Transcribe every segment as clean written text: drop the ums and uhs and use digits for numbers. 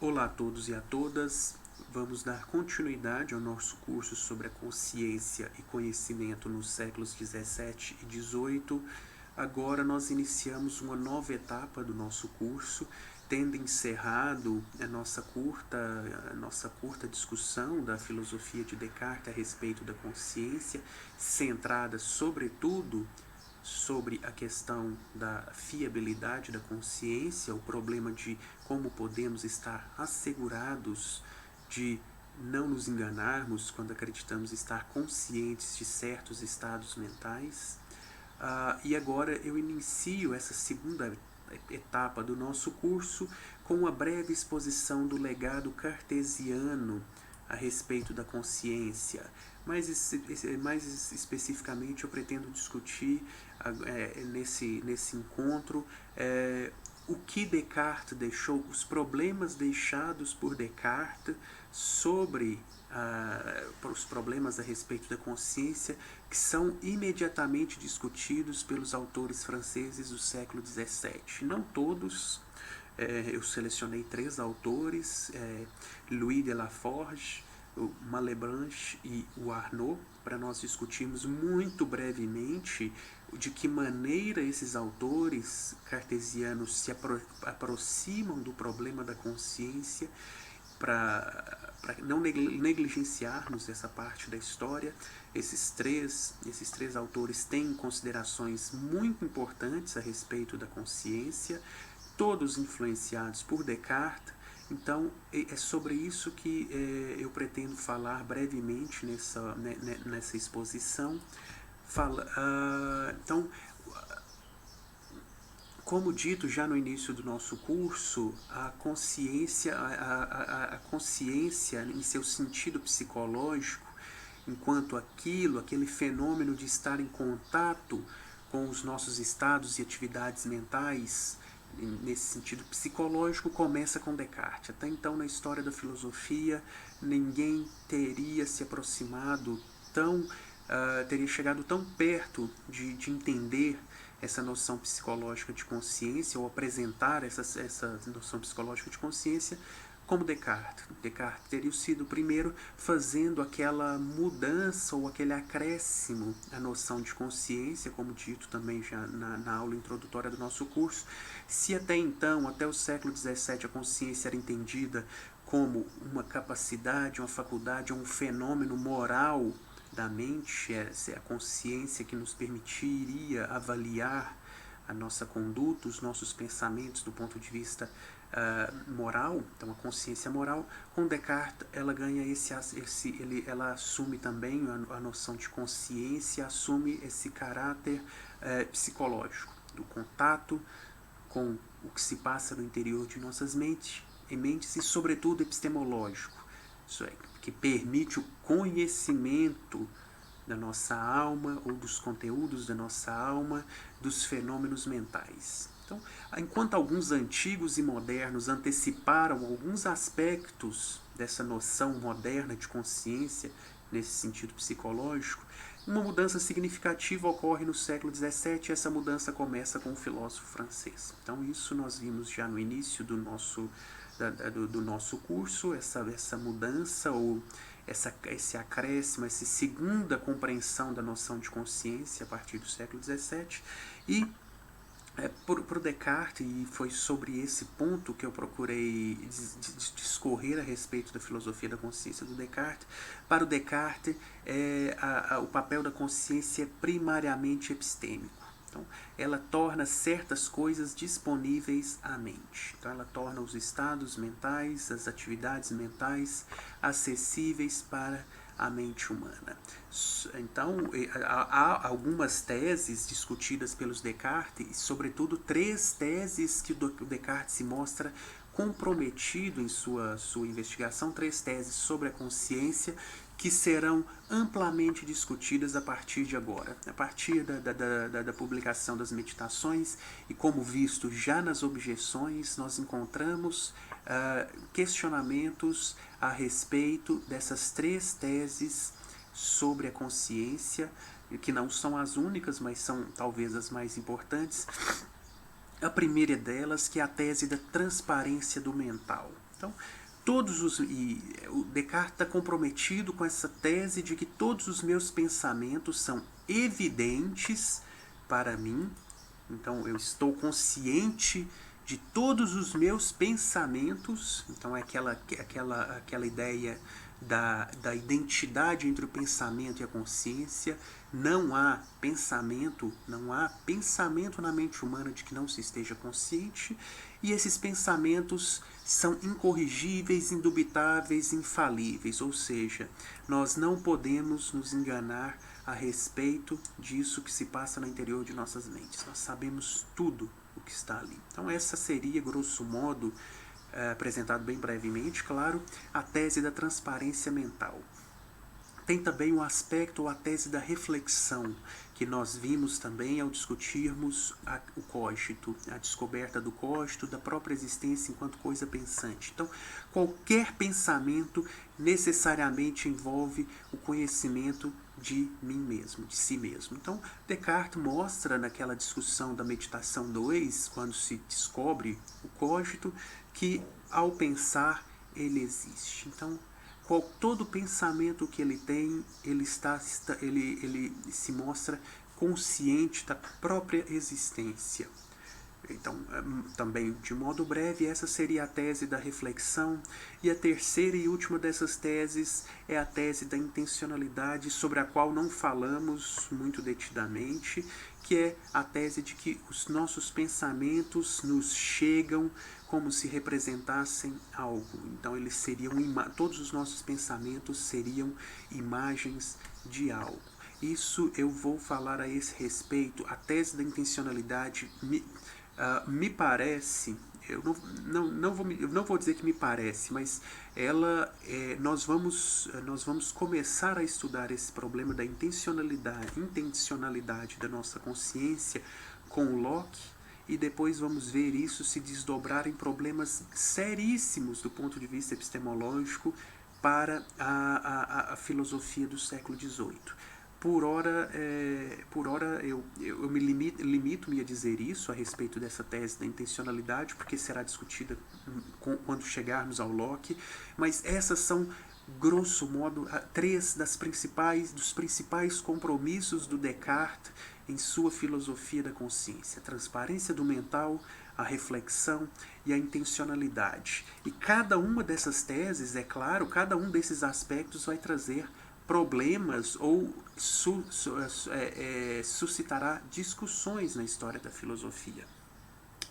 Olá a todos e a todas. Vamos dar continuidade ao nosso curso sobre a consciência e conhecimento nos séculos 17 e 18. Agora nós iniciamos uma nova etapa do nosso curso, tendo encerrado a nossa curta discussão da filosofia de Descartes a respeito da consciência, centrada sobretudo sobre a questão da fiabilidade da consciência, o problema de como podemos estar assegurados de não nos enganarmos quando acreditamos estar conscientes de certos estados mentais. E agora eu inicio essa segunda etapa do nosso curso com uma breve exposição do legado cartesiano a respeito da consciência. Mais especificamente, eu pretendo discutir nesse encontro o que Descartes deixou, os problemas deixados por Descartes sobre os problemas a respeito da consciência, que são imediatamente discutidos pelos autores franceses do século XVII. Não todos, eu selecionei 3 autores, Louis de Laforge, o Malebranche e o Arnaud, para nós discutirmos muito brevemente de que maneira esses autores cartesianos se aproximam do problema da consciência, para não negligenciarmos essa parte da história. Esses três autores têm considerações muito importantes a respeito da consciência, todos influenciados por Descartes. Então, é sobre isso que eu pretendo falar brevemente nessa exposição. Então, como dito já no início do nosso curso, a consciência em seu sentido psicológico, enquanto aquele fenômeno de estar em contato com os nossos estados e atividades mentais, nesse sentido psicológico, começa com Descartes. Até então, na história da filosofia, ninguém teria se aproximado teria chegado tão perto de entender essa noção psicológica de consciência, ou apresentar essa noção psicológica de consciência, como Descartes. Descartes teria sido o primeiro fazendo aquela mudança ou aquele acréscimo à noção de consciência, como dito também já na aula introdutória do nosso curso. Se até então, até o século XVII, a consciência era entendida como uma capacidade, uma faculdade, um fenômeno moral da mente, é a consciência que nos permitiria avaliar a nossa conduta, os nossos pensamentos do ponto de vista moral. Então, a consciência moral, com Descartes, ela ganha ela assume também a noção de consciência, assume esse caráter psicológico, do contato com o que se passa no interior de nossas mentes e sobretudo epistemológico. Isso é, que permite o conhecimento da nossa alma, ou dos conteúdos da nossa alma, dos fenômenos mentais. Então, enquanto alguns antigos e modernos anteciparam alguns aspectos dessa noção moderna de consciência, nesse sentido psicológico, uma mudança significativa ocorre no século XVII, e essa mudança começa com o filósofo francês. Então, isso nós vimos já no início do nosso curso, essa mudança, ou esse acréscimo, essa segunda compreensão da noção de consciência a partir do século XVII. E por Descartes, e foi sobre esse ponto que eu procurei discorrer a respeito da filosofia da consciência do Descartes. Para o Descartes, o papel da consciência é primariamente epistêmico. Então, ela torna certas coisas disponíveis à mente. Então, ela torna os estados mentais, as atividades mentais acessíveis para a mente humana. Então, há algumas teses discutidas pelos Descartes, e sobretudo 3 teses que o Descartes se mostra comprometido em sua investigação, 3 teses sobre a consciência, que serão amplamente discutidas a partir de agora, a partir da publicação das meditações. E como visto já nas objeções, nós encontramos questionamentos a respeito dessas 3 teses sobre a consciência, que não são as únicas, mas são talvez as mais importantes. A primeira delas, que é a tese da transparência do mental. Então, o Descartes está comprometido com essa tese de que todos os meus pensamentos são evidentes para mim. Então, eu estou consciente de todos os meus pensamentos. Então, é aquela ideia da identidade entre o pensamento e a consciência. Não há pensamento na mente humana de que não se esteja consciente, e esses pensamentos são incorrigíveis, indubitáveis, infalíveis, ou seja, nós não podemos nos enganar a respeito disso que se passa no interior de nossas mentes. Nós sabemos tudo o que está ali. Então essa seria, grosso modo, apresentado bem brevemente, claro, a tese da transparência mental. Tem também um aspecto, ou a tese da reflexão, que nós vimos também ao discutirmos o cogito, a descoberta do cogito, da própria existência enquanto coisa pensante. Então, qualquer pensamento necessariamente envolve o conhecimento de mim mesmo, de si mesmo. Então, Descartes mostra naquela discussão da meditação 2, quando se descobre o cogito, que ao pensar ele existe. Então, todo pensamento que ele tem, ele se mostra consciente da própria existência. Então, também, de modo breve, essa seria a tese da reflexão. E a terceira e última dessas teses é a tese da intencionalidade, sobre a qual não falamos muito detidamente, que é a tese de que os nossos pensamentos nos chegam como se representassem algo. Então, eles seriam todos os nossos pensamentos seriam imagens de algo. Isso eu vou falar a esse respeito. A tese da intencionalidade me parece, eu não vou dizer que me parece, mas nós vamos começar a estudar esse problema da intencionalidade da nossa consciência com o Locke, e depois vamos ver isso se desdobrar em problemas seríssimos do ponto de vista epistemológico para a filosofia do século XVIII. Por hora eu me limito-me a dizer isso a respeito dessa tese da intencionalidade, porque será discutida quando chegarmos ao Locke, mas essas são, grosso modo, três dos principais compromissos do Descartes em sua filosofia da consciência: a transparência do mental, a reflexão e a intencionalidade. E cada uma dessas teses, é claro, cada um desses aspectos vai trazer problemas ou suscitará discussões na história da filosofia.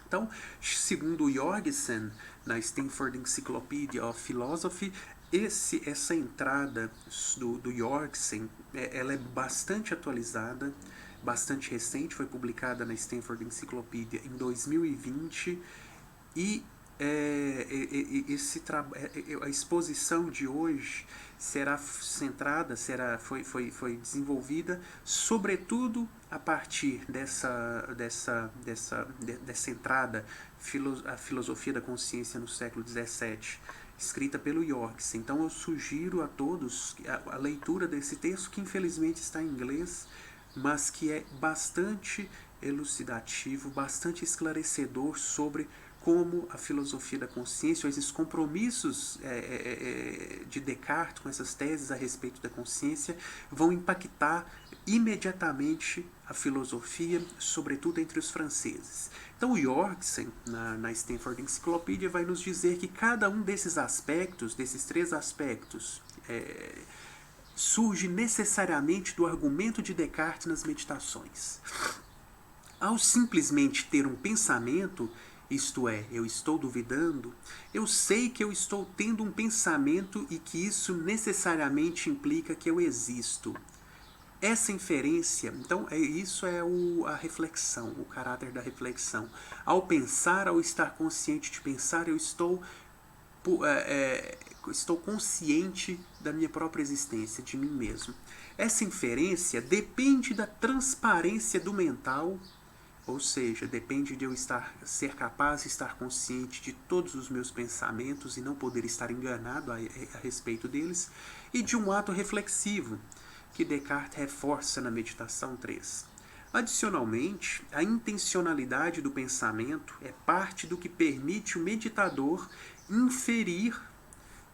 Então, segundo Jorgensen, na Stanford Encyclopedia of Philosophy, essa entrada do Jorgensen, ela é bastante atualizada, bastante recente, foi publicada na Stanford Encyclopedia em 2020, e a exposição de hoje será centrada, foi desenvolvida sobretudo a partir dessa entrada, a filosofia da consciência no século XVII, escrita pelo Jorgensen. Então eu sugiro a todos a leitura desse texto, que infelizmente está em inglês, mas que é bastante elucidativo, bastante esclarecedor sobre como a filosofia da consciência, ou esses compromissos de Descartes com essas teses a respeito da consciência, vão impactar imediatamente a filosofia, sobretudo entre os franceses. Então o Jorgensen, na Stanford Encyclopedia, vai nos dizer que cada um desses aspectos, desses três aspectos, surge necessariamente do argumento de Descartes nas meditações. Ao simplesmente ter um pensamento, isto é, eu estou duvidando, eu sei que eu estou tendo um pensamento e que isso necessariamente implica que eu existo. Essa inferência, então, isso é a reflexão, o caráter da reflexão. Ao pensar, ao estar consciente de pensar, eu estou consciente da minha própria existência, de mim mesmo. Essa inferência depende da transparência do mental, ou seja, depende de eu ser capaz de estar consciente de todos os meus pensamentos e não poder estar enganado a respeito deles, e de um ato reflexivo, que Descartes reforça na meditação 3. Adicionalmente, a intencionalidade do pensamento é parte do que permite o meditador inferir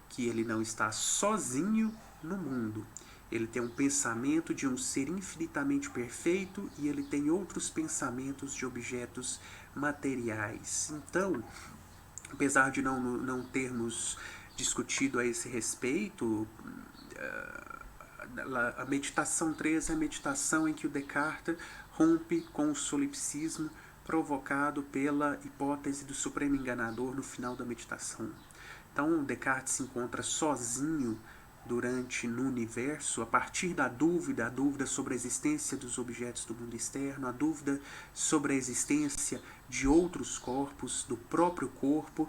que ele não está sozinho no mundo. Ele tem um pensamento de um ser infinitamente perfeito e ele tem outros pensamentos de objetos materiais. Então, apesar de não termos discutido a esse respeito, a meditação 3 é a meditação em que o Descartes rompe com o solipsismo provocado pela hipótese do supremo enganador no final da meditação. Então, Descartes se encontra sozinho no universo, a partir da dúvida, a dúvida sobre a existência dos objetos do mundo externo, a dúvida sobre a existência de outros corpos, do próprio corpo.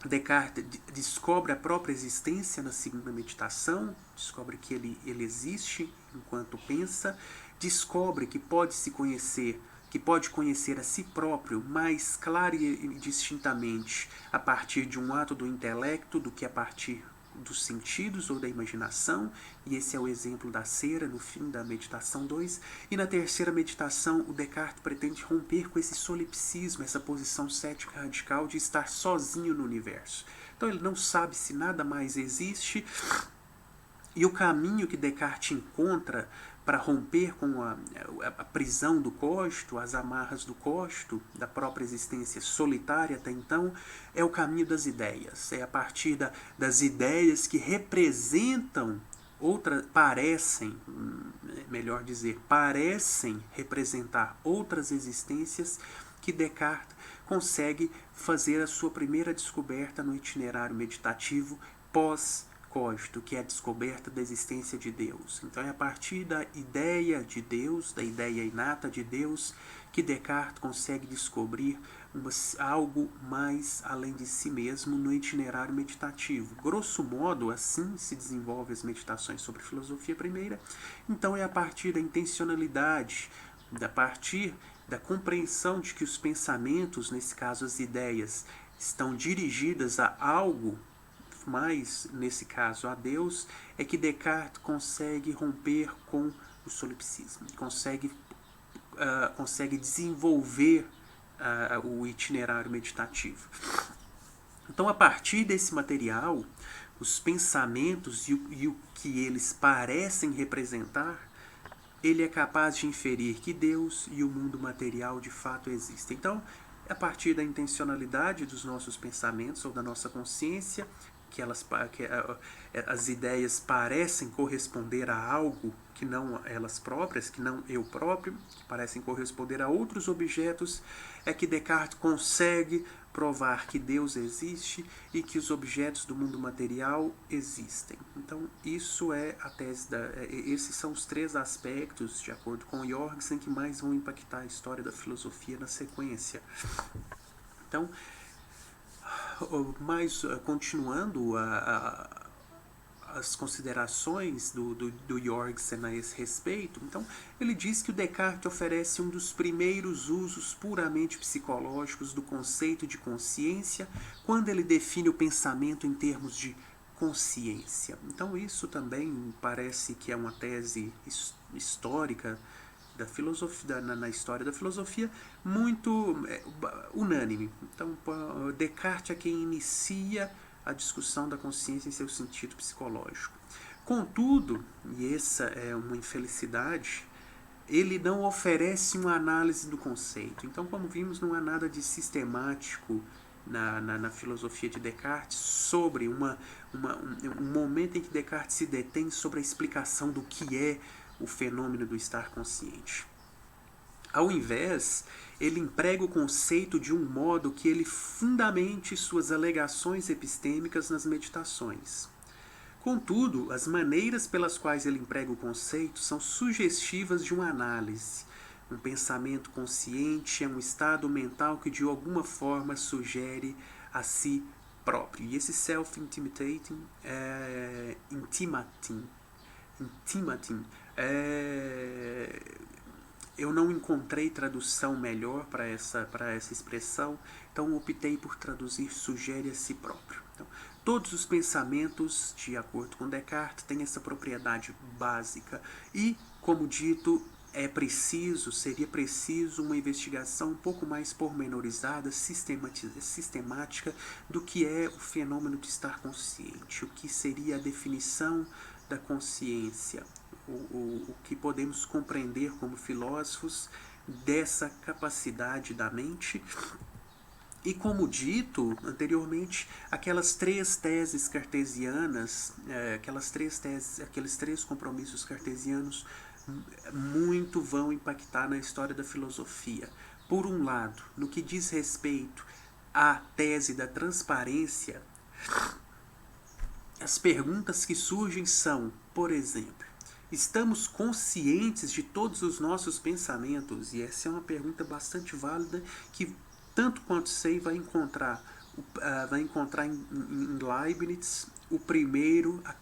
Descartes descobre a própria existência na segunda meditação, descobre que ele existe enquanto pensa, descobre que pode se conhecer, que pode conhecer a si próprio mais clara e distintamente a partir de um ato do intelecto do que a partir dos sentidos ou da imaginação, e esse é o exemplo da cera no fim da meditação 2. E na terceira meditação, o Descartes pretende romper com esse solipsismo, essa posição cética radical de estar sozinho no universo. Então ele não sabe se nada mais existe, e o caminho que Descartes encontra para romper com a prisão do cogito, as amarras do cogito, da própria existência solitária até então, é o caminho das ideias. É a partir das ideias que representam parecem representar outras existências, que Descartes consegue fazer a sua primeira descoberta no itinerário meditativo pós-cogito, que é a descoberta da existência de Deus. Então é a partir da ideia de Deus, da ideia inata de Deus, que Descartes consegue descobrir algo mais além de si mesmo no itinerário meditativo. Grosso modo, assim se desenvolvem as meditações sobre filosofia primeira. Então é a partir da intencionalidade, a partir da compreensão de que os pensamentos, nesse caso as ideias, estão dirigidas a algo, mais nesse caso a Deus, é que Descartes consegue romper com o solipsismo, consegue desenvolver o itinerário meditativo. Então, a partir desse material, os pensamentos e o que eles parecem representar, ele é capaz de inferir que Deus e o mundo material de fato existem. Então, a partir da intencionalidade dos nossos pensamentos ou da nossa consciência, que as ideias parecem corresponder a algo que não elas próprias, que não eu próprio, que parecem corresponder a outros objetos, é que Descartes consegue provar que Deus existe e que os objetos do mundo material existem. Então, isso é a tese esses são os 3 aspectos, de acordo com Jorgensen, que mais vão impactar a história da filosofia na sequência. Então, mas continuando as considerações do Jorgensen a esse respeito, então ele diz que o Descartes oferece um dos primeiros usos puramente psicológicos do conceito de consciência quando ele define o pensamento em termos de consciência. Então isso também parece que é uma tese histórica da filosofia, na história da filosofia, muito unânime. Então, Descartes é quem inicia a discussão da consciência em seu sentido psicológico. Contudo, e essa é uma infelicidade, ele não oferece uma análise do conceito. Então, como vimos, não há nada de sistemático na filosofia de Descartes sobre um momento em que Descartes se detém sobre a explicação do que é o fenômeno do estar consciente. Ao invés, ele emprega o conceito de um modo que ele fundamente suas alegações epistêmicas nas meditações. Contudo, as maneiras pelas quais ele emprega o conceito são sugestivas de uma análise. Um pensamento consciente é um estado mental que de alguma forma sugere a si próprio. E esse self-intimating, intimating, eu não encontrei tradução melhor para essa expressão, então optei por traduzir sugere a si próprio. Então, todos os pensamentos, de acordo com Descartes, têm essa propriedade básica e, como dito, seria preciso uma investigação um pouco mais pormenorizada, sistemática do que é o fenômeno de estar consciente, o que seria a definição da consciência, o que podemos compreender como filósofos dessa capacidade da mente. E como dito anteriormente, aquelas três teses cartesianas, aqueles três compromissos cartesianos muito vão impactar na história da filosofia. Por um lado, no que diz respeito à tese da transparência, as perguntas que surgem são, por exemplo, estamos conscientes de todos os nossos pensamentos? E essa é uma pergunta bastante válida que, tanto quanto sei, vai encontrar em Leibniz o primeiro a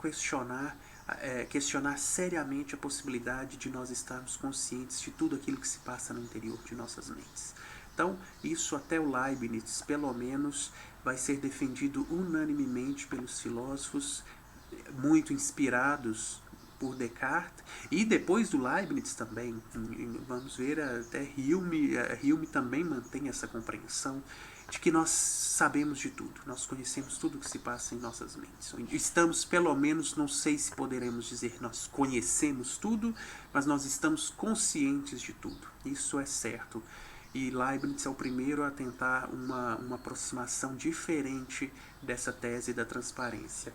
questionar seriamente a possibilidade de nós estarmos conscientes de tudo aquilo que se passa no interior de nossas mentes. Então, isso até o Leibniz, pelo menos, vai ser defendido unanimemente pelos filósofos, muito inspirados por Descartes, e depois do Leibniz também, vamos ver, até Hume também mantém essa compreensão de que nós sabemos de tudo, nós conhecemos tudo o que se passa em nossas mentes. Estamos, pelo menos, não sei se poderemos dizer nós conhecemos tudo, mas nós estamos conscientes de tudo, isso é certo. E Leibniz é o primeiro a tentar uma aproximação diferente dessa tese da transparência.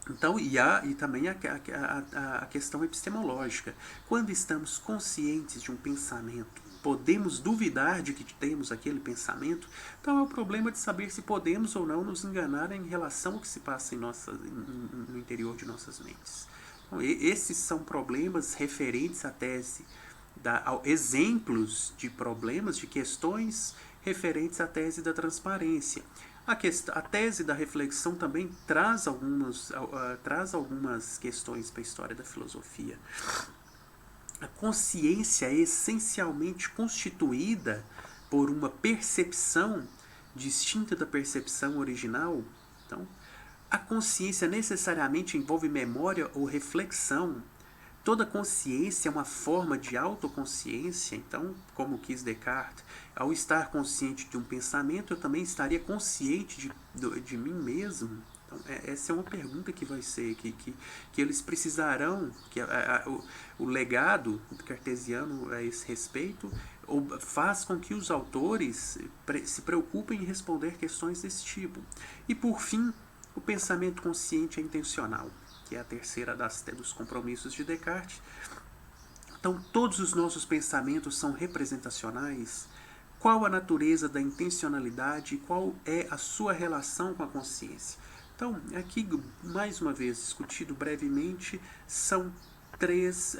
Então, e também a questão epistemológica. Quando estamos conscientes de um pensamento, podemos duvidar de que temos aquele pensamento? Então é o problema de saber se podemos ou não nos enganar em relação ao que se passa no interior de nossas mentes. Então, esses são problemas referentes à tese, exemplos de problemas, de questões referentes à tese da transparência. A tese da reflexão também traz algumas questões para a história da filosofia. A consciência é essencialmente constituída por uma percepção distinta da percepção original. Então, a consciência necessariamente envolve memória ou reflexão. Toda consciência é uma forma de autoconsciência. Então, como quis Descartes, ao estar consciente de um pensamento, eu também estaria consciente de mim mesmo. Então, essa é uma pergunta que vai ser, que eles precisarão, o legado cartesiano a esse respeito faz com que os autores se preocupem em responder questões desse tipo. E, por fim, o pensamento consciente é intencional, que é a terceira dos compromissos de Descartes. Então, todos os nossos pensamentos são representacionais. Qual a natureza da intencionalidade e qual é a sua relação com a consciência? Então, aqui, mais uma vez, discutido brevemente, são três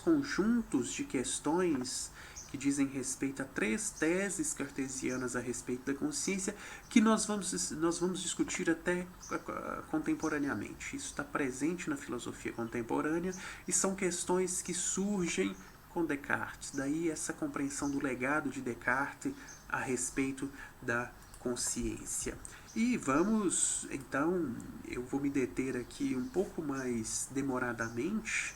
conjuntos de questões que dizem respeito a três teses cartesianas a respeito da consciência, que nós vamos discutir até contemporaneamente. Isso está presente na filosofia contemporânea e são questões que surgem com Descartes. Daí essa compreensão do legado de Descartes a respeito da consciência. E vamos, então, eu vou me deter aqui um pouco mais demoradamente,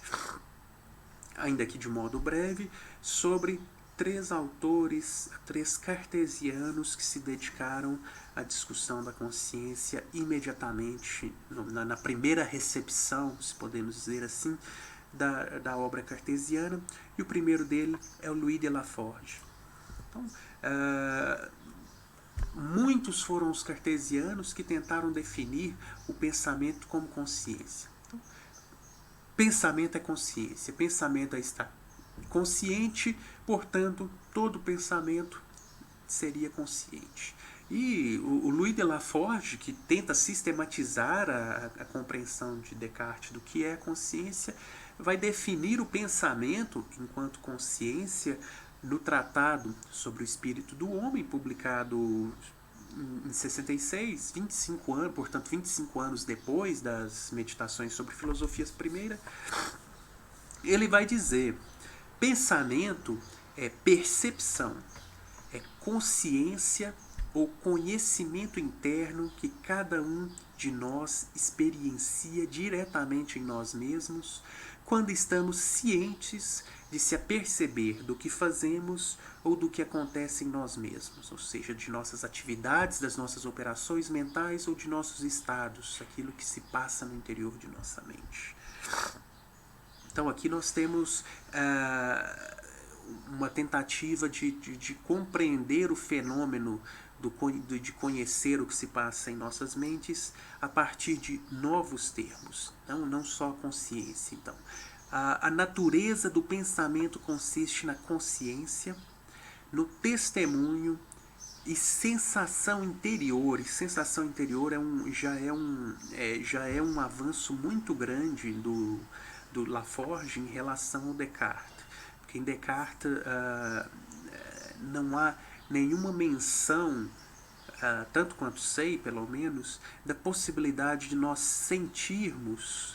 ainda que de modo breve, sobre três autores, três cartesianos que se dedicaram à discussão da consciência imediatamente, na primeira recepção, se podemos dizer assim, da obra cartesiana. E o primeiro dele é o Louis de Laforge. Então, muitos foram os cartesianos que tentaram definir o pensamento como consciência. Então, pensamento é consciência, pensamento é estar consciente, portanto, todo pensamento seria consciente. E o Louis de Laforge, que tenta sistematizar a compreensão de Descartes do que é a consciência, vai definir o pensamento enquanto consciência no Tratado sobre o Espírito do Homem, publicado em 66, 25 anos, portanto 25 anos depois das Meditações sobre Filosofias Primeira. Ele vai dizer: pensamento é percepção, é consciência ou conhecimento interno que cada um de nós experiencia diretamente em nós mesmos, quando estamos cientes de se aperceber do que fazemos ou do que acontece em nós mesmos, ou seja, de nossas atividades, das nossas operações mentais ou de nossos estados, aquilo que se passa no interior de nossa mente. Então aqui nós temos uma tentativa de compreender o fenômeno de conhecer o que se passa em nossas mentes a partir de novos termos, não só a consciência. Então, a natureza do pensamento consiste na consciência, no testemunho e sensação interior. E sensação interior já é um avanço muito grande do Laforgue em relação ao Descartes. Porque em Descartes não há nenhuma menção, tanto quanto sei, pelo menos, da possibilidade de nós sentirmos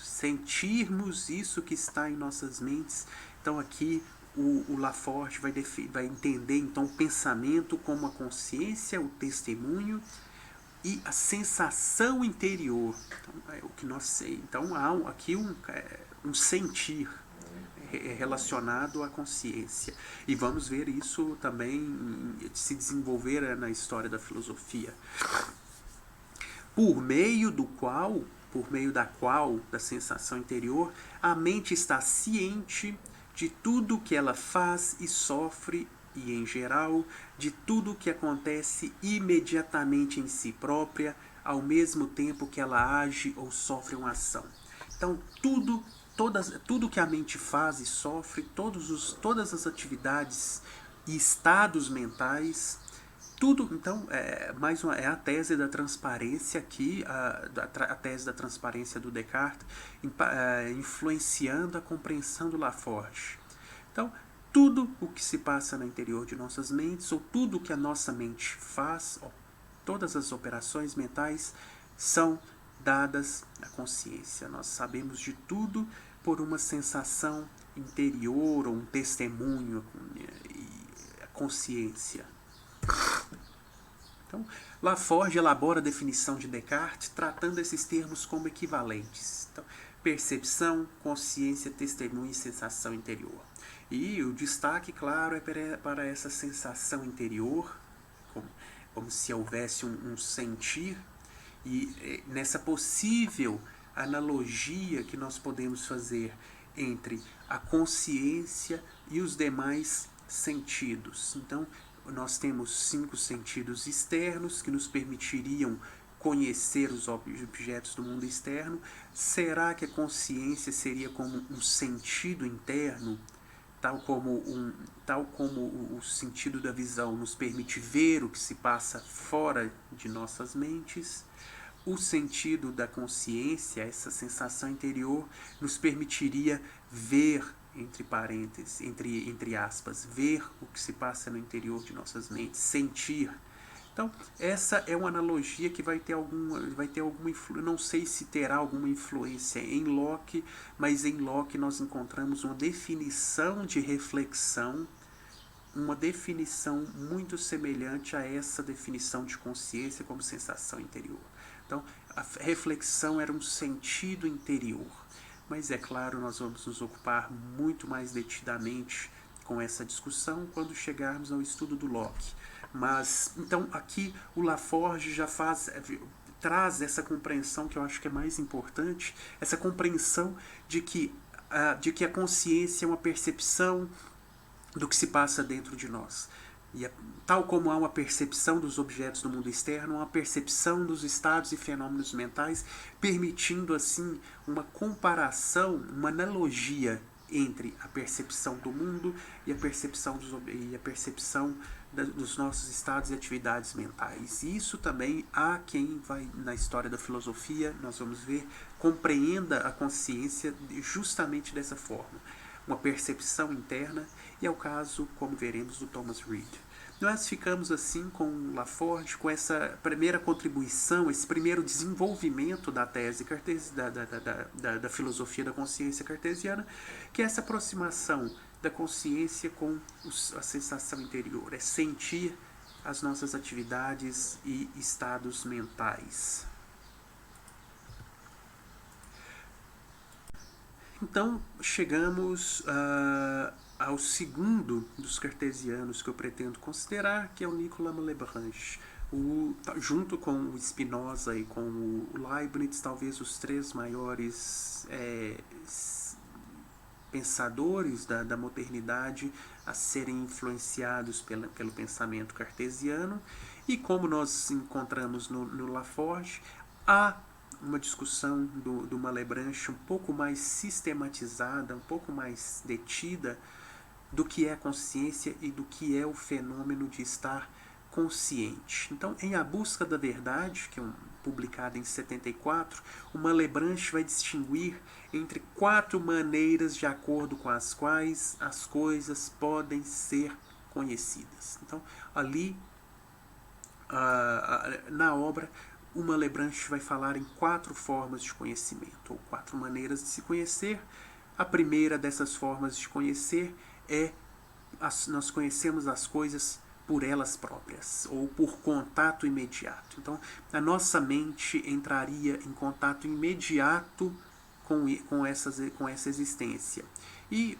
isso que está em nossas mentes. Então aqui o Laforgue vai entender então o pensamento como a consciência, o testemunho e a sensação interior. Então, é o que nós sei. Então há aqui um sentir relacionado à consciência. E vamos ver isso também se desenvolver na história da filosofia. Por meio da qual, da sensação interior, a mente está ciente de tudo que ela faz e sofre e, em geral, de tudo que acontece imediatamente em si própria, ao mesmo tempo que ela age ou sofre uma ação. Então, tudo que a mente faz e sofre, todas as atividades e estados mentais, tudo, então, é a tese da transparência aqui, a tese da transparência do Descartes, influenciando a compreensão do Laforgue. Então, tudo o que se passa no interior de nossas mentes, ou tudo o que a nossa mente faz, todas as operações mentais, são dadas à consciência. Nós sabemos de tudo por uma sensação interior, ou um testemunho, a consciência. Então, Laforgue elabora a definição de Descartes, tratando esses termos como equivalentes. Então, percepção, consciência, testemunho e sensação interior. E o destaque, claro, é para essa sensação interior, como se houvesse um sentir, e nessa possível analogia que nós podemos fazer entre a consciência e os demais sentidos. Então, nós temos 5 sentidos externos que nos permitiriam conhecer os objetos do mundo externo. Será que a consciência seria como um sentido interno, tal como o sentido da visão nos permite ver o que se passa fora de nossas mentes? O sentido da consciência, essa sensação interior, nos permitiria ver, entre parênteses, entre aspas, ver o que se passa no interior de nossas mentes, sentir. Então, essa é uma analogia que vai ter alguma influência, não sei se terá alguma influência em Locke, mas em Locke nós encontramos uma definição de reflexão, uma definição muito semelhante a essa definição de consciência como sensação interior. Então, a reflexão era um sentido interior. Mas é claro, nós vamos nos ocupar muito mais detidamente com essa discussão quando chegarmos ao estudo do Locke. Mas, então, aqui o Laforgue já traz essa compreensão que eu acho que é mais importante, essa compreensão de que a consciência é uma percepção do que se passa dentro de nós. E tal como há uma percepção dos objetos do mundo externo, uma percepção dos estados e fenômenos mentais, permitindo assim uma comparação, uma analogia entre a percepção do mundo e a percepção dos nossos estados e atividades mentais. E isso também há quem vai, na história da filosofia, nós vamos ver, compreenda a consciência justamente dessa forma. Uma percepção interna, e é o caso, como veremos, do Thomas Reid. Nós ficamos assim com Laforgue, com essa primeira contribuição, esse primeiro desenvolvimento da tese da filosofia da consciência cartesiana, que é essa aproximação da consciência com a sensação interior, é sentir as nossas atividades e estados mentais. Então, chegamos ao segundo dos cartesianos que eu pretendo considerar, que é o Nicolas Malebranche. Junto com o Spinoza e com o Leibniz, talvez os três maiores pensadores da modernidade a serem influenciados pelo pensamento cartesiano. E como nós encontramos no Laforge, há uma discussão do Malebranche um pouco mais sistematizada, um pouco mais detida do que é a consciência e do que é o fenômeno de estar consciente. Então, em A Busca da Verdade, que é publicada em 74, o Malebranche vai distinguir entre 4 maneiras de acordo com as quais as coisas podem ser conhecidas. Então, ali, na obra, o Malebranche vai falar em 4 formas de conhecimento, ou 4 maneiras de se conhecer. A primeira dessas formas de conhecer é nós conhecemos as coisas por elas próprias, ou por contato imediato. Então, a nossa mente entraria em contato imediato com essa existência. E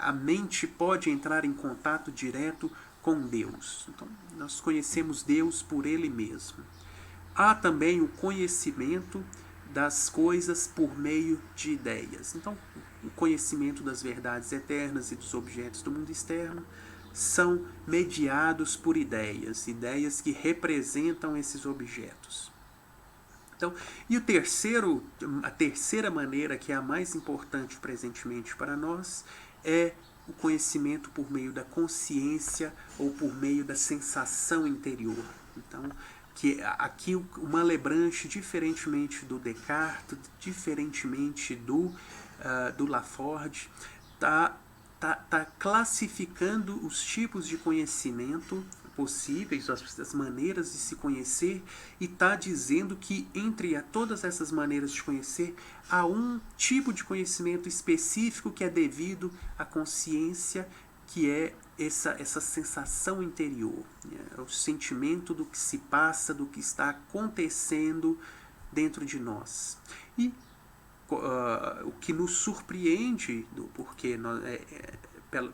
a mente pode entrar em contato direto com Deus. Então, nós conhecemos Deus por Ele mesmo. Há também o conhecimento das coisas por meio de ideias. Então, o conhecimento das verdades eternas e dos objetos do mundo externo são mediados por ideias, ideias que representam esses objetos. Então, e a terceira maneira, que é a mais importante presentemente para nós, é o conhecimento por meio da consciência ou por meio da sensação interior. Então, que aqui o Malebranche, diferentemente do Descartes, diferentemente do Laforge, está classificando os tipos de conhecimento possíveis, as maneiras de se conhecer, e está dizendo que entre todas essas maneiras de conhecer, há um tipo de conhecimento específico que é devido à consciência, que é essa sensação interior, né? O sentimento do que se passa, do que está acontecendo dentro de nós. E o que nos surpreende, porque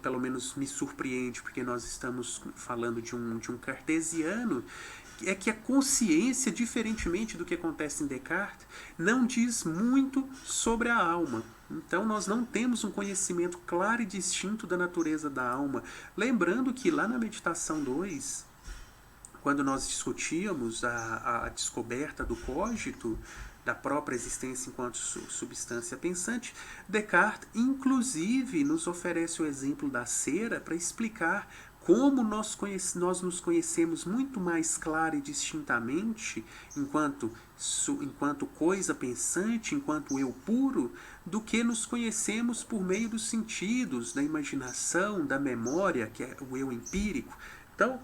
pelo menos me surpreende, porque nós estamos falando de um cartesiano, é que a consciência, diferentemente do que acontece em Descartes, não diz muito sobre a alma. Então nós não temos um conhecimento claro e distinto da natureza da alma. Lembrando que lá na Meditação 2, quando nós discutíamos a descoberta do cogito, da própria existência enquanto substância pensante, Descartes, inclusive, nos oferece o exemplo da cera para explicar como nós nos conhecemos muito mais clara e distintamente, enquanto coisa pensante, enquanto eu puro, do que nos conhecemos por meio dos sentidos, da imaginação, da memória, que é o eu empírico. Então,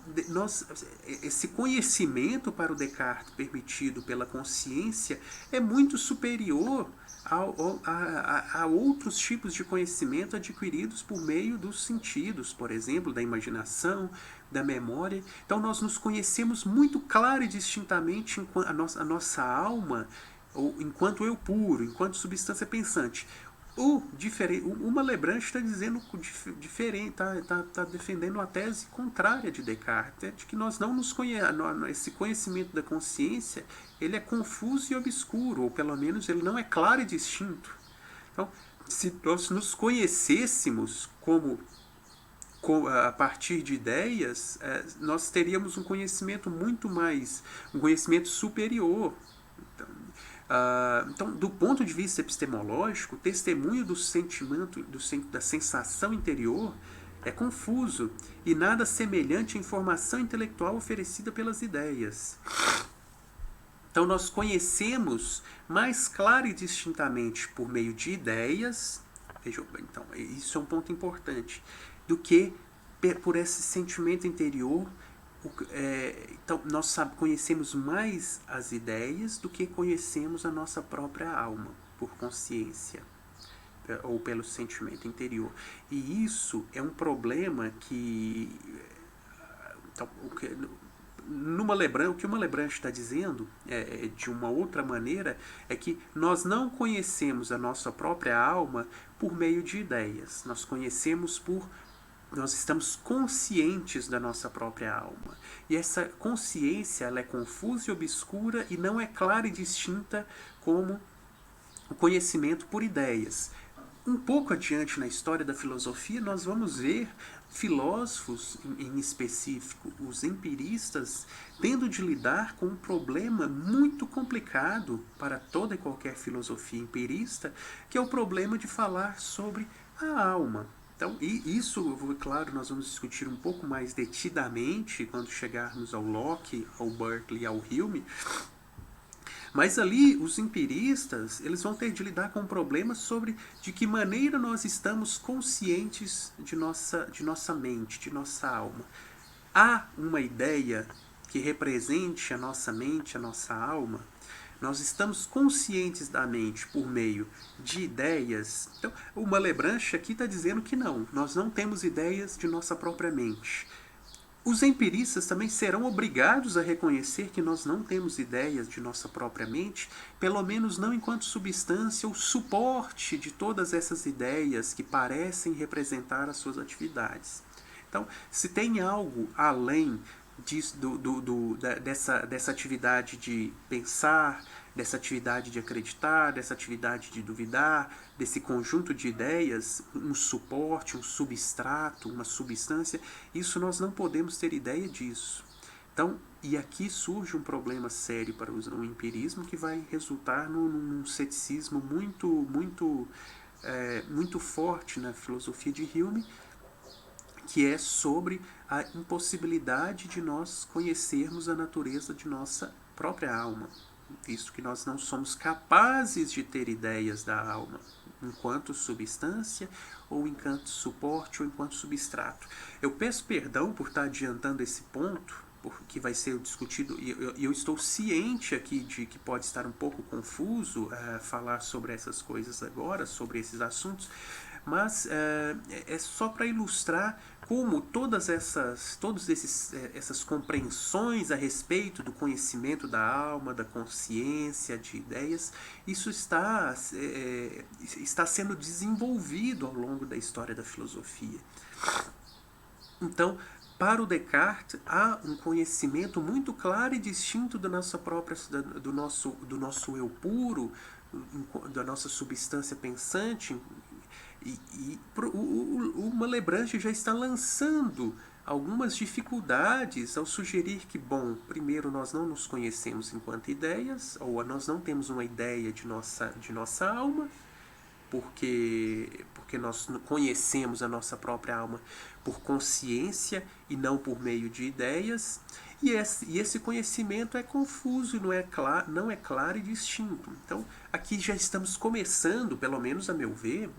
esse conhecimento para o Descartes permitido pela consciência é muito superior a outros tipos de conhecimento adquiridos por meio dos sentidos, por exemplo, da imaginação, da memória. Então, nós nos conhecemos muito claro e distintamente a nossa alma, ou enquanto eu puro, enquanto substância pensante. O Malebranche está dizendo diferente, está defendendo a tese contrária de Descartes, de que nós não nos conhecemos, esse conhecimento da consciência, ele é confuso e obscuro, ou pelo menos ele não é claro e distinto. Então, se nós nos conhecêssemos a partir de ideias, nós teríamos um conhecimento um conhecimento superior. Então, do ponto de vista epistemológico, o testemunho do sentimento, da sensação interior, é confuso e nada semelhante à informação intelectual oferecida pelas ideias. Então, nós conhecemos mais claro e distintamente por meio de ideias, então, isso é um ponto importante, do que por esse sentimento interior. Então, nós conhecemos mais as ideias do que conhecemos a nossa própria alma, por consciência, ou pelo sentimento interior. E isso é um problema que Então, o que uma Lebranche está dizendo, de uma outra maneira, é que nós não conhecemos a nossa própria alma por meio de ideias. Nós estamos conscientes da nossa própria alma. E essa consciência, ela é confusa e obscura e não é clara e distinta como o conhecimento por ideias. Um pouco adiante na história da filosofia, nós vamos ver filósofos, em específico os empiristas, tendo de lidar com um problema muito complicado para toda e qualquer filosofia empirista, que é o problema de falar sobre a alma. Então, e isso, claro, nós vamos discutir um pouco mais detidamente quando chegarmos ao Locke, ao Berkeley e ao Hume. Mas ali, os empiristas, eles vão ter de lidar com problemas sobre de que maneira nós estamos conscientes de nossa mente, de nossa alma. Há uma ideia que represente a nossa mente, a nossa alma? Nós estamos conscientes da mente por meio de ideias? Então, o Malebranche aqui está dizendo que não, nós não temos ideias de nossa própria mente. Os empiristas também serão obrigados a reconhecer que nós não temos ideias de nossa própria mente, pelo menos não enquanto substância ou suporte de todas essas ideias que parecem representar as suas atividades. Então, se tem algo além dessa atividade de pensar, dessa atividade de acreditar, dessa atividade de duvidar, desse conjunto de ideias, um suporte, um substrato, uma substância, isso nós não podemos ter ideia disso. Então, e aqui surge um problema sério para o empirismo que vai resultar num ceticismo muito forte na filosofia de Hume, que é sobre a impossibilidade de nós conhecermos a natureza de nossa própria alma, visto que nós não somos capazes de ter ideias da alma, enquanto substância, ou enquanto suporte, ou enquanto substrato. Eu peço perdão por estar adiantando esse ponto, porque vai ser discutido, e eu estou ciente aqui de que pode estar um pouco confuso falar sobre essas coisas agora, sobre esses assuntos, mas é só para ilustrar como todas essas compreensões a respeito do conhecimento da alma, da consciência, de ideias, isso está sendo desenvolvido ao longo da história da filosofia. Então, para o Descartes, há um conhecimento muito claro e distinto do nosso eu puro, da nossa substância pensante, e o Malebranche já está lançando algumas dificuldades ao sugerir que, bom, primeiro nós não nos conhecemos enquanto ideias, ou nós não temos uma ideia de nossa alma, porque nós conhecemos a nossa própria alma por consciência e não por meio de ideias, e esse conhecimento é confuso e não é claro e distinto. Então, aqui já estamos começando, pelo menos a meu ver,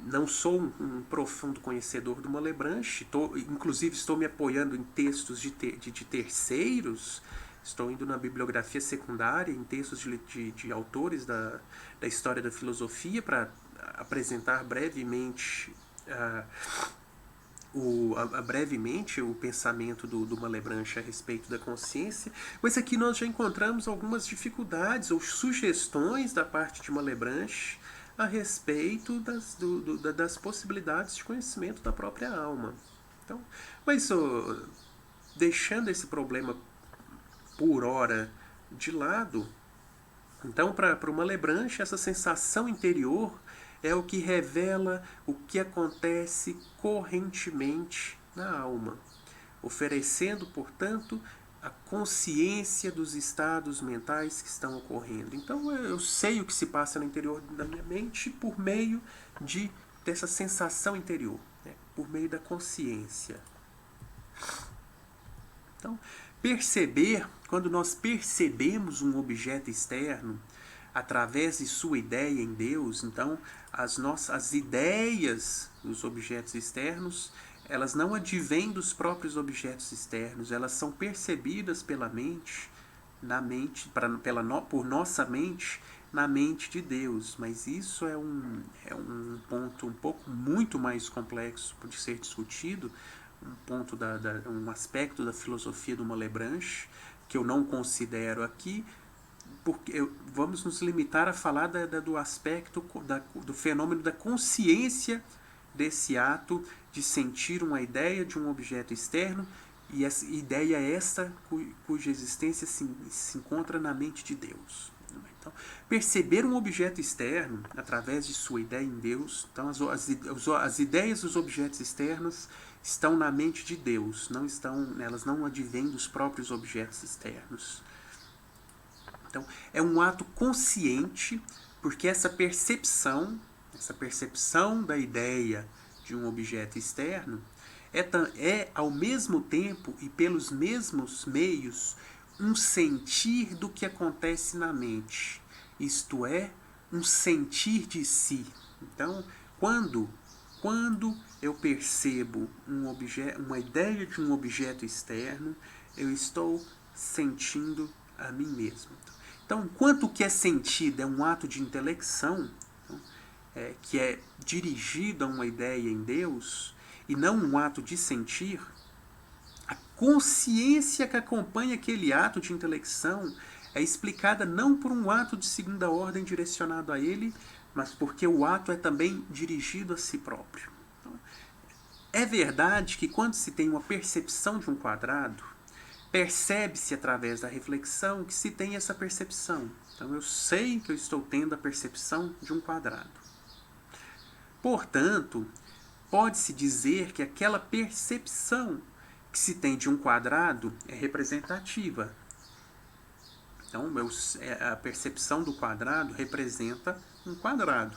não sou um profundo conhecedor do Malebranche, inclusive estou me apoiando em textos de terceiros, estou indo na bibliografia secundária, em textos de autores da história da filosofia, para apresentar brevemente o pensamento do Malebranche a respeito da consciência, mas aqui nós já encontramos algumas dificuldades ou sugestões da parte de Malebranche a respeito das possibilidades de conhecimento da própria alma. Então, mas deixando esse problema por hora de lado, então para o Malebranche essa sensação interior é o que revela o que acontece correntemente na alma, oferecendo, portanto, a consciência dos estados mentais que estão ocorrendo. Então eu sei o que se passa no interior da minha mente por meio dessa sensação interior, né? Por meio da consciência. Então, quando nós percebemos um objeto externo, através de sua ideia em Deus, então as ideias dos objetos externos, elas não advêm dos próprios objetos externos, elas são percebidas pela mente, por nossa mente, na mente de Deus. Mas isso é um ponto um pouco muito mais complexo de ser discutido, ponto, um aspecto da filosofia do Malebranche, que eu não considero aqui, porque vamos nos limitar a falar do aspecto do fenômeno da consciência desse ato de sentir uma ideia de um objeto externo, e essa ideia é esta cuja existência se encontra na mente de Deus. Então, perceber um objeto externo através de sua ideia em Deus, então as ideias dos objetos externos estão na mente de Deus, elas não advêm dos próprios objetos externos. Então, é um ato consciente, porque essa percepção da ideia de um objeto externo é ao mesmo tempo e pelos mesmos meios um sentir do que acontece na mente, isto é, um sentir de si. Então, quando eu percebo uma ideia de um objeto externo, eu estou sentindo a mim mesmo. Então, enquanto o que é sentido é um ato de intelecção, que é dirigido a uma ideia em Deus, e não um ato de sentir, a consciência que acompanha aquele ato de intelecção é explicada não por um ato de segunda ordem direcionado a ele, mas porque o ato é também dirigido a si próprio. Então, é verdade que quando se tem uma percepção de um quadrado, percebe-se através da reflexão que se tem essa percepção. Então eu sei que eu estou tendo a percepção de um quadrado. Portanto, pode-se dizer que aquela percepção que se tem de um quadrado é representativa. Então, a percepção do quadrado representa um quadrado.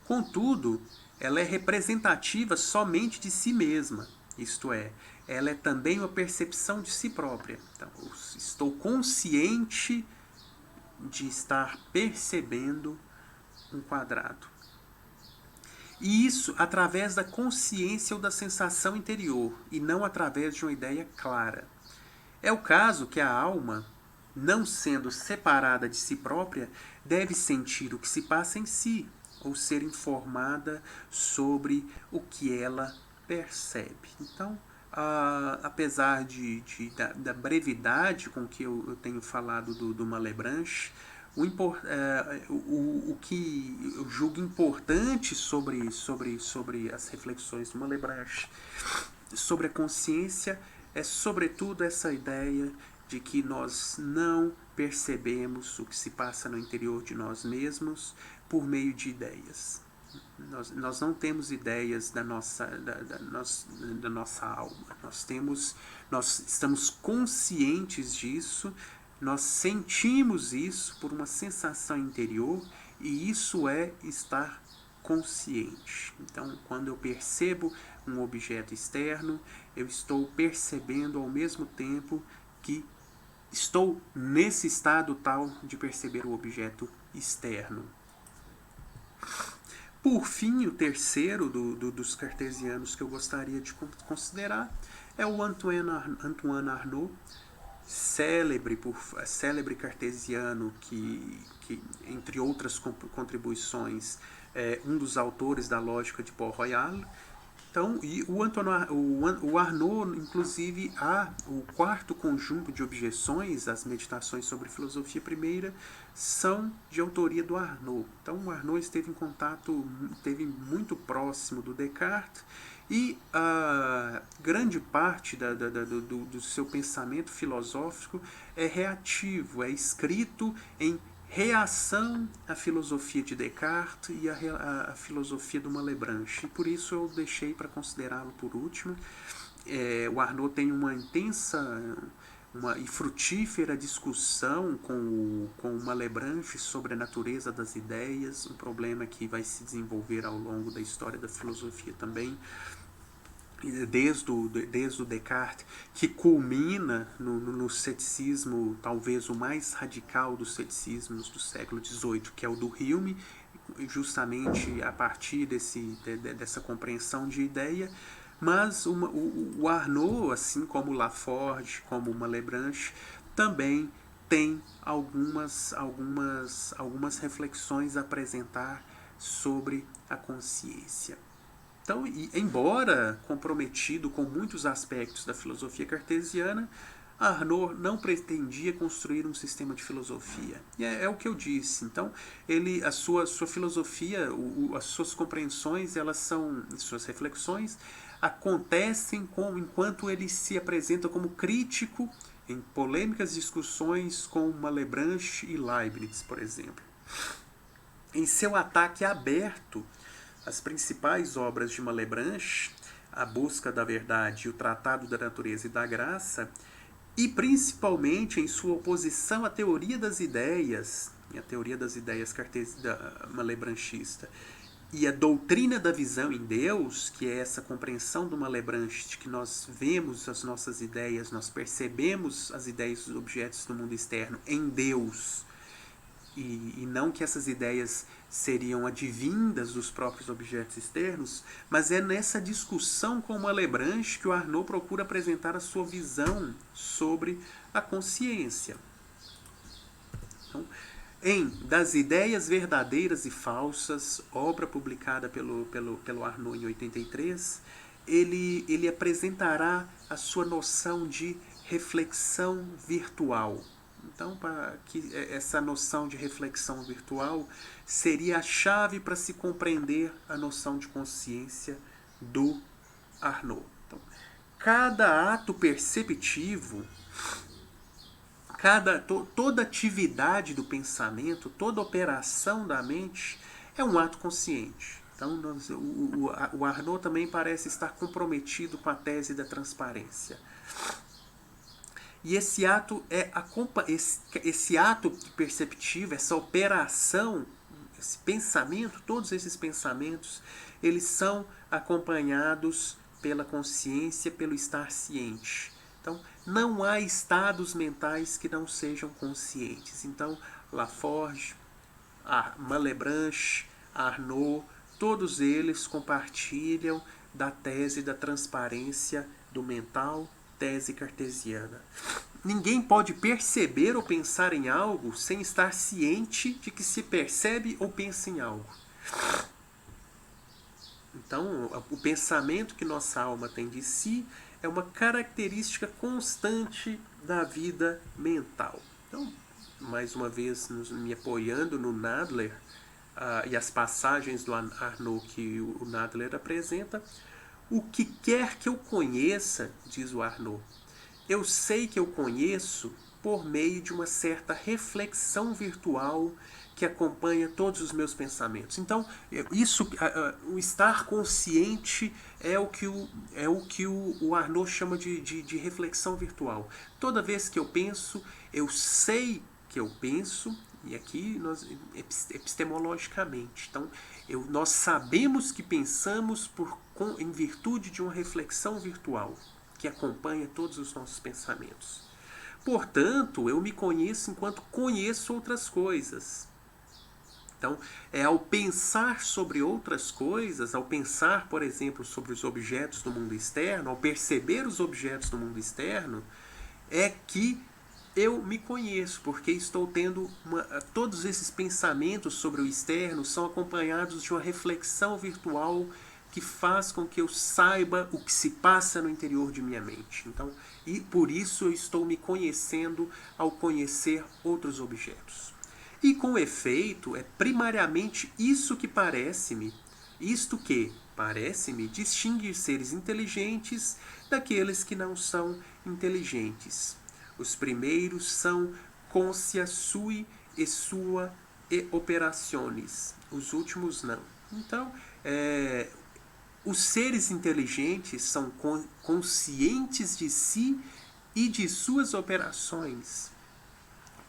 Contudo, ela é representativa somente de si mesma, isto é, ela é também uma percepção de si própria. Então, eu estou consciente de estar percebendo um quadrado. E isso através da consciência ou da sensação interior, e não através de uma ideia clara. É o caso que a alma, não sendo separada de si própria, deve sentir o que se passa em si, ou ser informada sobre o que ela percebe. Então, apesar da brevidade com que eu tenho falado do Malebranche, o que eu julgo importante sobre as reflexões do Malebranche sobre a consciência é sobretudo essa ideia de que nós não percebemos o que se passa no interior de nós mesmos por meio de ideias. Nós não temos ideias da nossa alma. Nós estamos conscientes disso, nós sentimos isso por uma sensação interior, e isso é estar consciente. Então, quando eu percebo um objeto externo, eu estou percebendo ao mesmo tempo que estou nesse estado tal de perceber o objeto externo. Por fim, o terceiro dos cartesianos que eu gostaria de considerar é o Antoine Arnaud, célebre cartesiano que entre outras contribuições, é um dos autores da lógica de Port-Royal. Então, e o Arnaud, inclusive, o quarto conjunto de objeções às meditações sobre filosofia primeira são de autoria do Arnaud. Então, o Arnaud esteve muito próximo do Descartes, e grande parte do seu pensamento filosófico é reativo, é escrito em reação à filosofia de Descartes e à filosofia do Malebranche. E por isso eu deixei para considerá-lo por último. O Arnaud tem uma intensa e frutífera discussão com o Malebranche sobre a natureza das ideias, um problema que vai se desenvolver ao longo da história da filosofia também, desde o Descartes, que culmina no ceticismo, talvez o mais radical dos ceticismos do século XVIII, que é o do Hume, justamente a partir dessa compreensão de ideia. Mas o Arnaud, assim como o Laforde, como o Malebranche, também tem algumas reflexões a apresentar sobre a consciência. Então, embora comprometido com muitos aspectos da filosofia cartesiana, Arnaud não pretendia construir um sistema de filosofia. E é o que eu disse. Então, a sua filosofia, as suas compreensões, suas reflexões, acontecem enquanto ele se apresenta como crítico em polêmicas discussões com Malebranche e Leibniz, por exemplo. Em seu ataque aberto às principais obras de Malebranche, A Busca da Verdade e o Tratado da Natureza e da Graça, e principalmente em sua oposição à teoria das ideias, a teoria das ideias malebranchista, e a doutrina da visão em Deus, que é essa compreensão do Malebranche, de que nós vemos as nossas ideias, nós percebemos as ideias dos objetos do mundo externo em Deus, e não que essas ideias seriam advindas dos próprios objetos externos, mas é nessa discussão com Malebranche que o Arnaud procura apresentar a sua visão sobre a consciência. Então, Das Ideias Verdadeiras e Falsas, obra publicada pelo Arnaud em 83, ele apresentará a sua noção de reflexão virtual. Então, para que essa noção de reflexão virtual seria a chave para se compreender a noção de consciência do Arnaud. Então, cada ato perceptivo, toda atividade do pensamento, toda operação da mente é um ato consciente. Então, o Arnaud também parece estar comprometido com a tese da transparência. E esse ato perceptivo, essa operação, esse pensamento, todos esses pensamentos, eles são acompanhados pela consciência, pelo estar ciente. Então, não há estados mentais que não sejam conscientes. Então, Laforgue, Malebranche, Arnaud, todos eles compartilham da tese da transparência do mental, tese cartesiana. Ninguém pode perceber ou pensar em algo sem estar ciente de que se percebe ou pensa em algo. Então, o pensamento que nossa alma tem de si é uma característica constante da vida mental. Então, mais uma vez, me apoiando no Nadler e as passagens do Arnaud que o Nadler apresenta, o que quer que eu conheça, diz o Arnaud, eu sei que eu conheço por meio de uma certa reflexão virtual que acompanha todos os meus pensamentos. Então, o estar consciente é o que o Arnaud chama de reflexão virtual. Toda vez que eu penso, eu sei que eu penso, e aqui epistemologicamente. Então, nós sabemos que pensamos em virtude de uma reflexão virtual que acompanha todos os nossos pensamentos. Portanto, eu me conheço enquanto conheço outras coisas. Então, ao pensar sobre outras coisas, ao pensar, por exemplo, sobre os objetos do mundo externo, ao perceber os objetos do mundo externo, é que eu me conheço, porque estou tendo todos esses pensamentos sobre o externo são acompanhados de uma reflexão virtual que faz com que eu saiba o que se passa no interior de minha mente. Então, e por isso eu estou me conhecendo ao conhecer outros objetos. E com efeito, é primariamente isto que parece-me distinguir seres inteligentes daqueles que não são inteligentes. Os primeiros são conscia sui e sua e operationes. Os últimos não. Então, os seres inteligentes são conscientes de si e de suas operações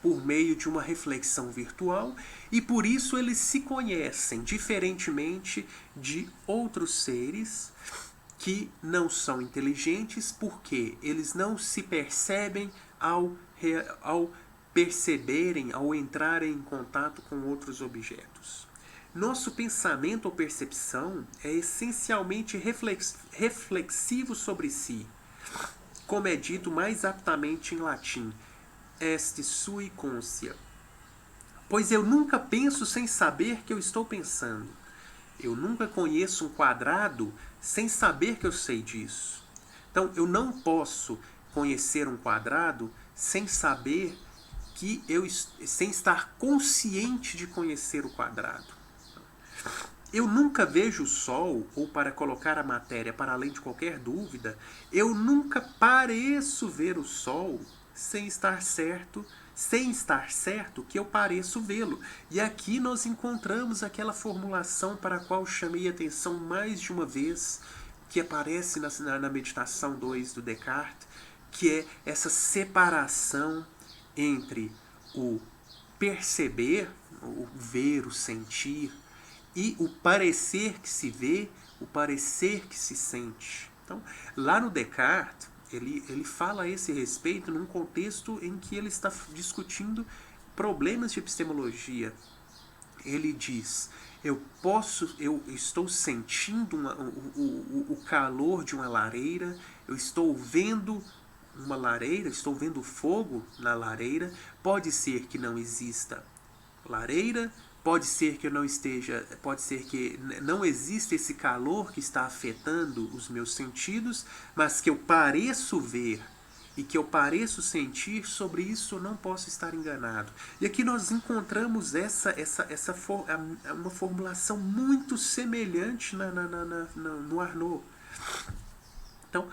por meio de uma reflexão virtual, e por isso eles se conhecem diferentemente de outros seres que não são inteligentes, porque eles não se percebem ao perceberem, ao entrarem em contato com outros objetos. Nosso pensamento ou percepção é essencialmente reflexivo sobre si, como é dito mais aptamente em latim, est sui conscia. Pois eu nunca penso sem saber que eu estou pensando. Eu nunca conheço um quadrado sem saber que eu sei disso. Então, eu não posso conhecer um quadrado sem saber sem estar consciente de conhecer o quadrado. Eu nunca vejo o Sol, ou para colocar a matéria para além de qualquer dúvida, eu nunca pareço ver o Sol sem estar certo que eu pareço vê-lo. E aqui nós encontramos aquela formulação para a qual chamei a atenção mais de uma vez, que aparece na meditação 2 do Descartes, que é essa separação entre o perceber, o ver, o sentir, e o parecer que se vê, o parecer que se sente. Então, lá no Descartes, ele fala a esse respeito num contexto em que ele está discutindo problemas de epistemologia. Ele diz, eu estou sentindo o calor de uma lareira, eu estou vendo uma lareira, estou vendo fogo na lareira, pode ser que não exista lareira, pode ser que não exista esse calor que está afetando os meus sentidos, mas que eu pareço ver e que eu pareço sentir, sobre isso eu não posso estar enganado. E aqui nós encontramos uma formulação muito semelhante no Arnaud. Então,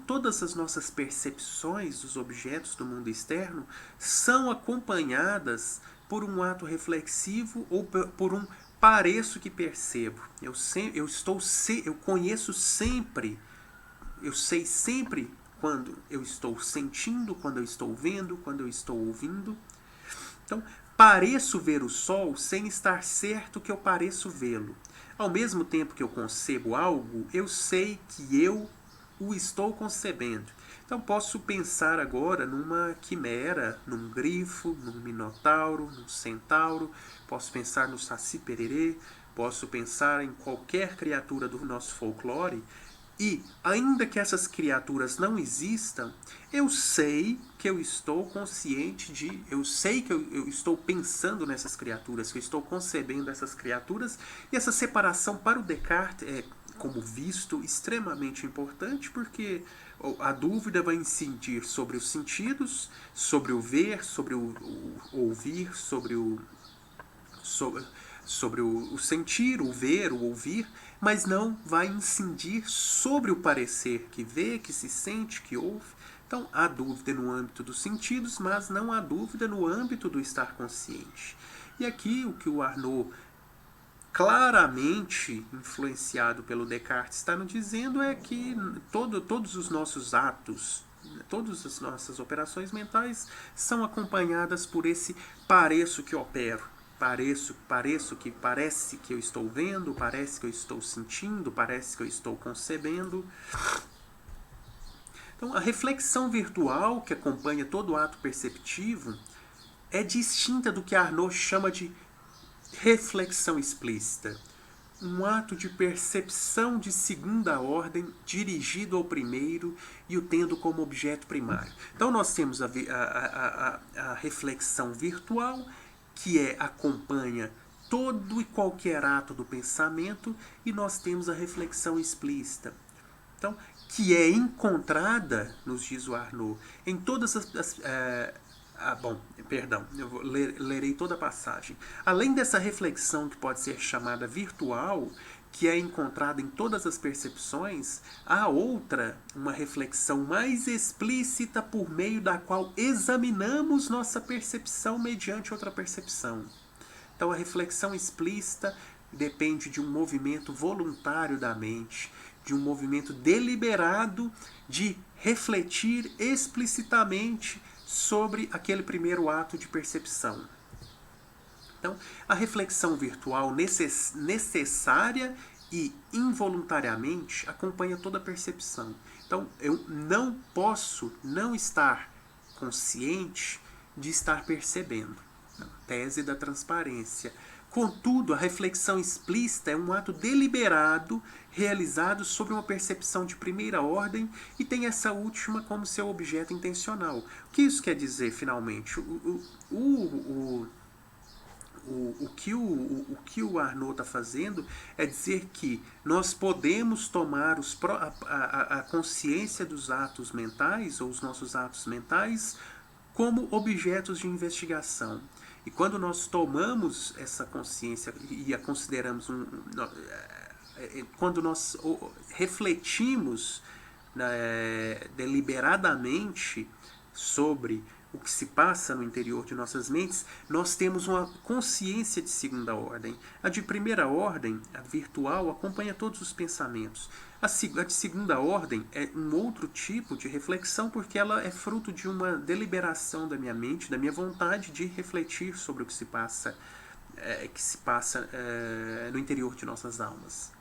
todas as nossas percepções dos objetos do mundo externo são acompanhadas por um ato reflexivo ou por um pareço que percebo. Eu conheço sempre, eu sei sempre quando eu estou sentindo, quando eu estou vendo, quando eu estou ouvindo. Então, pareço ver o Sol sem estar certo que eu pareço vê-lo. Ao mesmo tempo que eu concebo algo, eu sei que eu o estou concebendo. Então posso pensar agora numa quimera, num grifo, num minotauro, num centauro, posso pensar no Saci Pererê, posso pensar em qualquer criatura do nosso folclore, e ainda que essas criaturas não existam, eu sei que eu estou consciente eu sei que eu estou pensando nessas criaturas, que eu estou concebendo essas criaturas, e essa separação para o Descartes é, como visto, extremamente importante, porque a dúvida vai incidir sobre os sentidos, sobre o ver, sobre o ouvir, sobre o sentir, o ver, o ouvir, mas não vai incidir sobre o parecer que vê, que se sente, que ouve. Então, há dúvida no âmbito dos sentidos, mas não há dúvida no âmbito do estar consciente. E aqui o que o Arnaud, claramente influenciado pelo Descartes, está nos dizendo é que todos os nossos atos, todas as nossas operações mentais são acompanhadas por esse pareço que opero. Parece que eu estou vendo, parece que eu estou sentindo, parece que eu estou concebendo. Então, a reflexão virtual que acompanha todo o ato perceptivo é distinta do que Arnaud chama de reflexão explícita. Um ato de percepção de segunda ordem dirigido ao primeiro e o tendo como objeto primário. Então nós temos a reflexão virtual, que acompanha todo e qualquer ato do pensamento, e nós temos a reflexão explícita, então, que é encontrada, nos diz o Arnaud, em todas eu lerei toda a passagem. Além dessa reflexão que pode ser chamada virtual, que é encontrada em todas as percepções, há outra, uma reflexão mais explícita por meio da qual examinamos nossa percepção mediante outra percepção. Então a reflexão explícita depende de um movimento voluntário da mente, de um movimento deliberado de refletir explicitamente sobre aquele primeiro ato de percepção. Então, a reflexão virtual necessária e involuntariamente acompanha toda a percepção. Então, eu não posso não estar consciente de estar percebendo. Tese da transparência. Contudo, a reflexão explícita é um ato deliberado realizado sobre uma percepção de primeira ordem e tem essa última como seu objeto intencional. O que isso quer dizer, finalmente? O o que o Arnaud está fazendo é dizer que nós podemos tomar a consciência dos atos mentais, ou os nossos atos mentais, como objetos de investigação. E quando nós tomamos essa consciência e a consideramos quando nós refletimos deliberadamente sobre o que se passa no interior de nossas mentes, nós temos uma consciência de segunda ordem. A de primeira ordem, a virtual, acompanha todos os pensamentos. A de segunda ordem é um outro tipo de reflexão, porque ela é fruto de uma deliberação da minha mente, da minha vontade de refletir sobre o que se passa, no interior de nossas almas.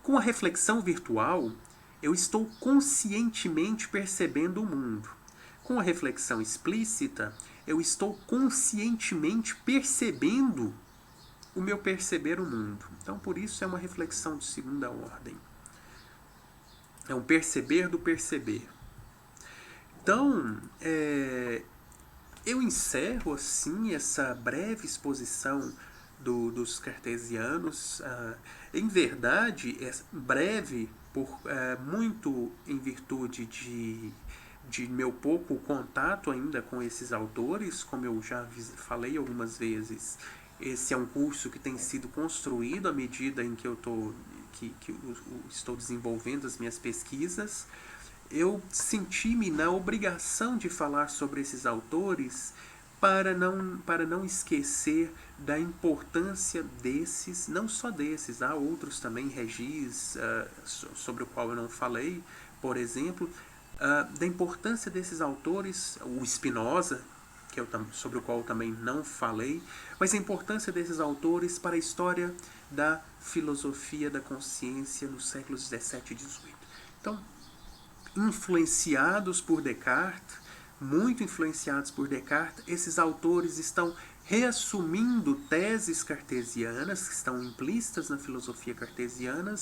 Com a reflexão virtual, eu estou conscientemente percebendo o mundo. Com a reflexão explícita, eu estou conscientemente percebendo o meu perceber o mundo. Então, por isso é uma reflexão de segunda ordem. É um perceber do perceber. Então, eu encerro assim essa breve exposição dos cartesianos. Em verdade, é breve, muito em virtude de meu pouco contato ainda com esses autores. Como eu já falei algumas vezes, esse é um curso que tem sido construído à medida em que eu estou desenvolvendo as minhas pesquisas. Eu senti-me na obrigação de falar sobre esses autores para não esquecer da importância desses, não só desses, há outros também, Regis, sobre o qual eu não falei, por exemplo, da importância desses autores, o Spinoza, sobre o qual eu também não falei, mas a importância desses autores para a história da filosofia da consciência nos séculos 17 e 18. Então, influenciados por Descartes, muito influenciados por Descartes, esses autores estão reassumindo teses cartesianas que estão implícitas na filosofia cartesiana,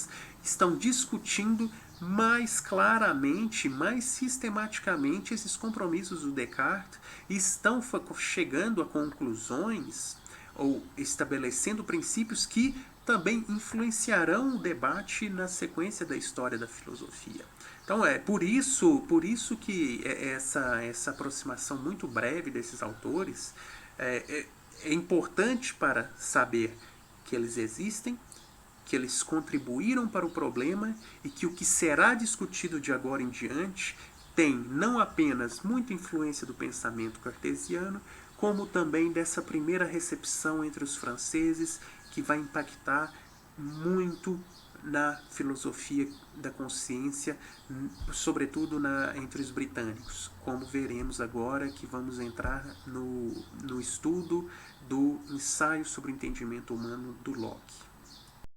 estão discutindo mais claramente, mais sistematicamente esses compromissos do Descartes e estão chegando a conclusões ou estabelecendo princípios que também influenciarão o debate na sequência da história da filosofia. Então é por isso que essa aproximação muito breve desses autores é importante para saber que eles existem, que eles contribuíram para o problema e que o que será discutido de agora em diante tem não apenas muita influência do pensamento cartesiano, como também dessa primeira recepção entre os franceses, que vai impactar muito na filosofia da consciência, sobretudo entre os britânicos, como veremos agora que vamos entrar no estudo do ensaio sobre o entendimento humano do Locke.